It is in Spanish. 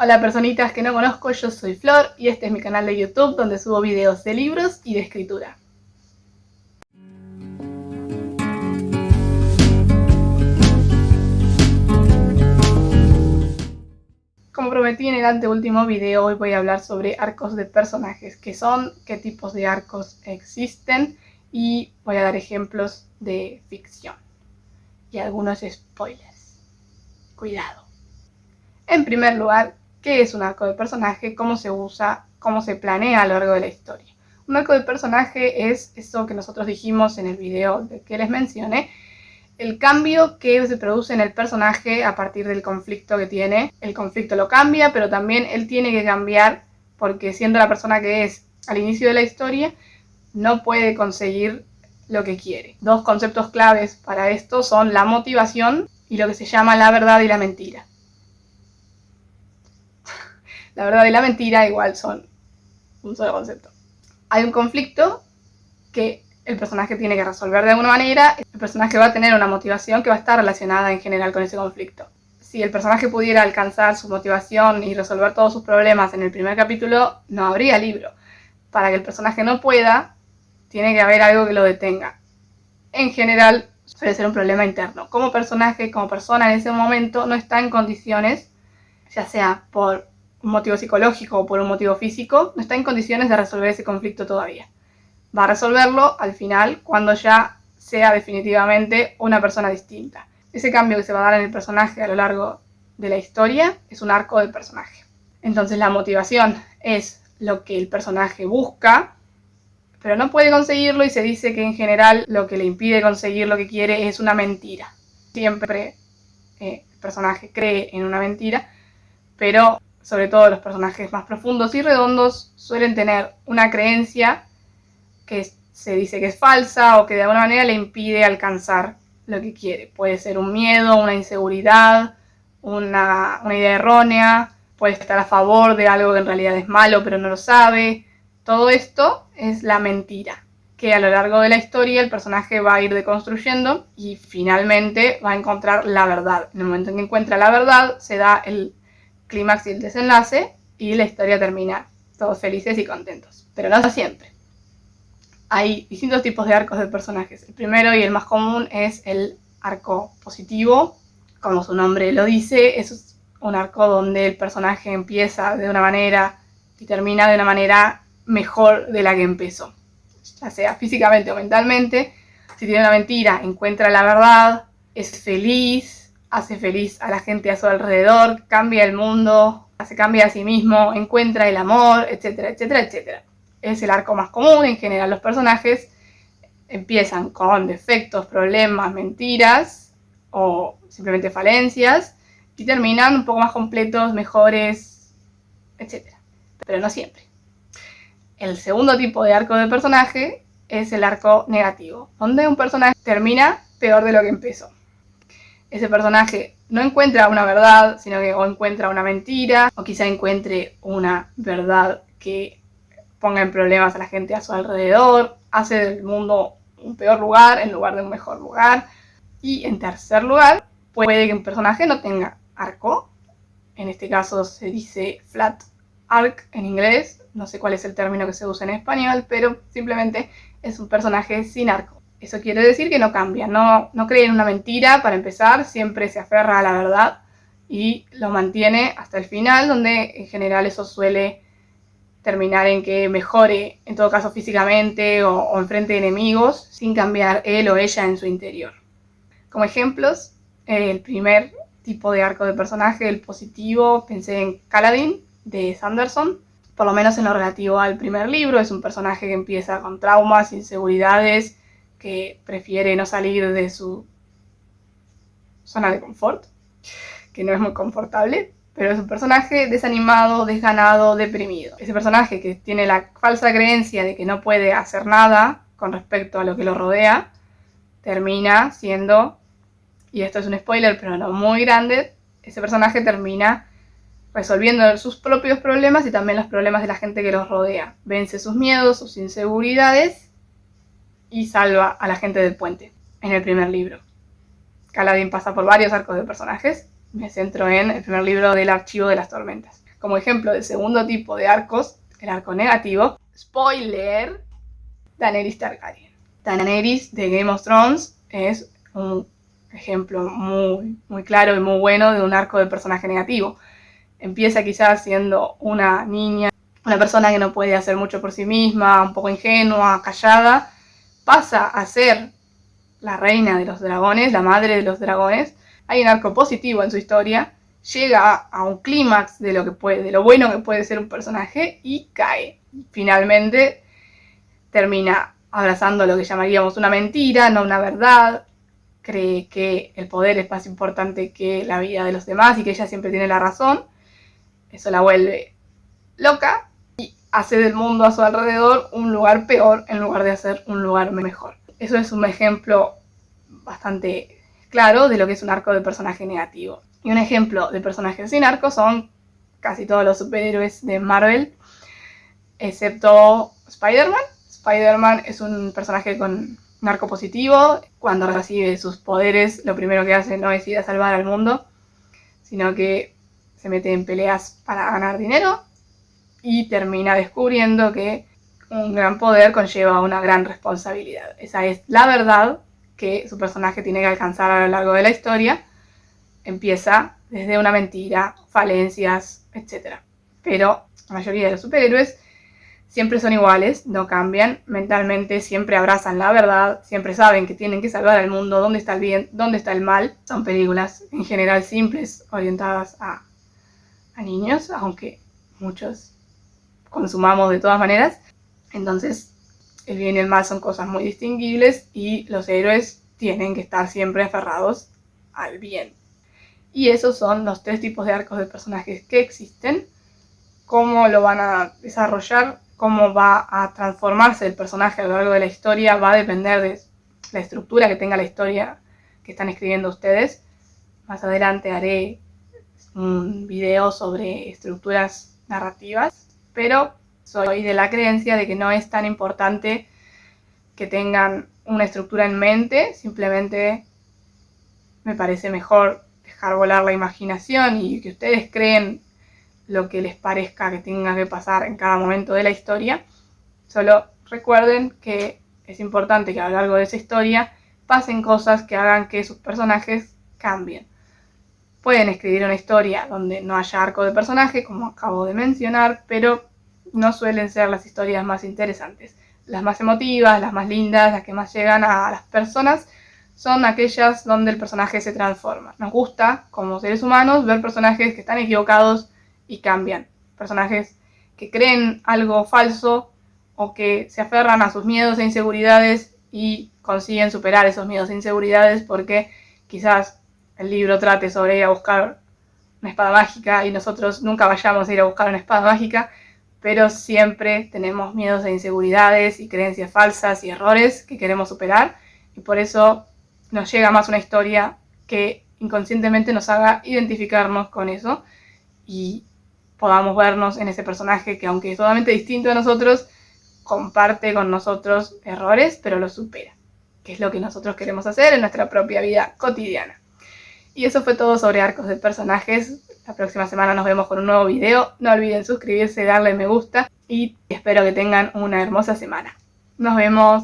Hola personitas que no conozco, yo soy Flor y este es mi canal de YouTube donde subo videos de libros y de escritura. Como prometí en el anteúltimo video, hoy voy a hablar sobre arcos de personajes, qué son, qué tipos de arcos existen y voy a dar ejemplos de ficción y algunos spoilers. Cuidado. En primer lugar, ¿qué es un arco de personaje? ¿Cómo se usa? ¿Cómo se planea a lo largo de la historia? Un arco de personaje es eso que nosotros dijimos en el video que les mencioné, el cambio que se produce en el personaje a partir del conflicto que tiene. El conflicto lo cambia, pero también él tiene que cambiar porque siendo la persona que es al inicio de la historia, no puede conseguir lo que quiere. Dos conceptos claves para esto son la motivación y lo que se llama la verdad y la mentira. La verdad y la mentira igual son un solo concepto. Hay un conflicto que el personaje tiene que resolver de alguna manera. El personaje va a tener una motivación que va a estar relacionada en general con ese conflicto. Si el personaje pudiera alcanzar su motivación y resolver todos sus problemas en el primer capítulo, no habría libro. Para que el personaje no pueda, tiene que haber algo que lo detenga. En general, suele ser un problema interno. Como personaje, como persona en ese momento, no está en condiciones, ya sea por un motivo psicológico o por un motivo físico, no está en condiciones de resolver ese conflicto todavía. Va a resolverlo al final cuando ya sea definitivamente una persona distinta. Ese cambio que se va a dar en el personaje a lo largo de la historia es un arco del personaje. Entonces la motivación es lo que el personaje busca, pero no puede conseguirlo y se dice que en general lo que le impide conseguir lo que quiere es una mentira. Siempre el personaje cree en una mentira, pero sobre todo los personajes más profundos y redondos suelen tener una creencia que se dice que es falsa o que de alguna manera le impide alcanzar lo que quiere. Puede ser un miedo, una inseguridad, una idea errónea, puede estar a favor de algo que en realidad es malo pero no lo sabe. Todo esto es la mentira, que a lo largo de la historia el personaje va a ir deconstruyendo y finalmente va a encontrar la verdad. En el momento en que encuentra la verdad se da el clímax y el desenlace y la historia termina todos felices y contentos, pero no siempre. Hay distintos tipos de arcos de personajes. El primero y el más común es el arco positivo. Como su nombre lo dice, es un arco donde el personaje empieza de una manera y termina de una manera mejor de la que empezó. Ya sea físicamente o mentalmente. Si tiene una mentira, encuentra la verdad, es feliz, hace feliz a la gente a su alrededor, cambia el mundo, se cambia a sí mismo, encuentra el amor, etcétera, etcétera, etcétera. Es el arco más común. En general los personajes empiezan con defectos, problemas, mentiras o simplemente falencias y terminan un poco más completos, mejores, etc. Pero no siempre. El segundo tipo de arco de personaje es el arco negativo, donde un personaje termina peor de lo que empezó. Ese personaje no encuentra una verdad, sino que o encuentra una mentira, o quizá encuentre una verdad que ponga en problemas a la gente a su alrededor, hace del mundo un peor lugar en lugar de un mejor lugar. Y en tercer lugar, puede que un personaje no tenga arco. En este caso se dice flat arc en inglés, no sé cuál es el término que se usa en español, pero simplemente es un personaje sin arco. Eso quiere decir que no cambia, no cree en una mentira para empezar, siempre se aferra a la verdad y lo mantiene hasta el final, donde en general eso suele terminar en que mejore, en todo caso físicamente o enfrente de enemigos, sin cambiar él o ella en su interior. Como ejemplos, el primer tipo de arco de personaje, el positivo, pensé en Kaladin de Sanderson, por lo menos en lo relativo al primer libro. Es un personaje que empieza con traumas, inseguridades, que prefiere no salir de su zona de confort, que no es muy confortable, pero es un personaje desanimado, desganado, deprimido. Ese personaje que tiene la falsa creencia de que no puede hacer nada con respecto a lo que lo rodea, termina siendo, y esto es un spoiler pero no muy grande, ese personaje termina resolviendo sus propios problemas y también los problemas de la gente que los rodea. Vence sus miedos, sus inseguridades y salva a la gente del puente en el primer libro. Kaladin pasa por varios arcos de personajes. Me centro en el primer libro del Archivo de las Tormentas. Como ejemplo del segundo tipo de arcos, el arco negativo, spoiler, Daenerys Targaryen. Daenerys de Game of Thrones es un ejemplo muy claro y muy bueno de un arco de personaje negativo. Empieza quizás siendo una niña, una persona que no puede hacer mucho por sí misma, un poco ingenua, callada, pasa a ser la reina de los dragones, la madre de los dragones. Hay un arco positivo en su historia, llega a un clímax de lo bueno que puede ser un personaje y cae. Finalmente termina abrazando lo que llamaríamos una mentira, no una verdad. Cree que el poder es más importante que la vida de los demás y que ella siempre tiene la razón. Eso la vuelve loca y hace del mundo a su alrededor un lugar peor en lugar de hacer un lugar mejor. Eso es un ejemplo bastante claro de lo que es un arco de personaje negativo. Y un ejemplo de personajes sin arco son casi todos los superhéroes de Marvel, excepto Spider-Man. Spider-Man es un personaje con un arco positivo. Cuando recibe sus poderes, lo primero que hace no es ir a salvar al mundo, sino que se mete en peleas para ganar dinero y termina descubriendo que un gran poder conlleva una gran responsabilidad. Esa es la verdad que su personaje tiene que alcanzar a lo largo de la historia. Empieza desde una mentira, falencias, etc. Pero la mayoría de los superhéroes siempre son iguales, no cambian, mentalmente siempre abrazan la verdad, siempre saben que tienen que salvar al mundo, dónde está el bien, dónde está el mal. Son películas en general simples, orientadas a niños, aunque muchos consumamos de todas maneras. Entonces, el bien y el mal son cosas muy distinguibles y los héroes tienen que estar siempre aferrados al bien. Y esos son los 3 tipos de arcos de personajes que existen. Cómo lo van a desarrollar, cómo va a transformarse el personaje a lo largo de la historia, va a depender de la estructura que tenga la historia que están escribiendo ustedes. Más adelante haré un video sobre estructuras narrativas, pero soy de la creencia de que no es tan importante que tengan una estructura en mente, simplemente me parece mejor dejar volar la imaginación y que ustedes creen lo que les parezca que tenga que pasar en cada momento de la historia. Solo recuerden que es importante que a lo largo de esa historia pasen cosas que hagan que sus personajes cambien. Pueden escribir una historia donde no haya arco de personaje, como acabo de mencionar, pero no suelen ser las historias más interesantes. Las más emotivas, las más lindas, las que más llegan a las personas, son aquellas donde el personaje se transforma. Nos gusta, como seres humanos, ver personajes que están equivocados y cambian. Personajes que creen algo falso o que se aferran a sus miedos e inseguridades y consiguen superar esos miedos e inseguridades porque quizás el libro trate sobre ir a buscar una espada mágica y nosotros nunca vayamos a ir a buscar una espada mágica, pero siempre tenemos miedos e inseguridades y creencias falsas y errores que queremos superar y por eso nos llega más una historia que inconscientemente nos haga identificarnos con eso y podamos vernos en ese personaje que, aunque es totalmente distinto a nosotros, comparte con nosotros errores, pero los supera, que es lo que nosotros queremos hacer en nuestra propia vida cotidiana. Y eso fue todo sobre arcos de personajes. La próxima semana nos vemos con un nuevo video. No olviden suscribirse, darle me gusta y espero que tengan una hermosa semana. Nos vemos.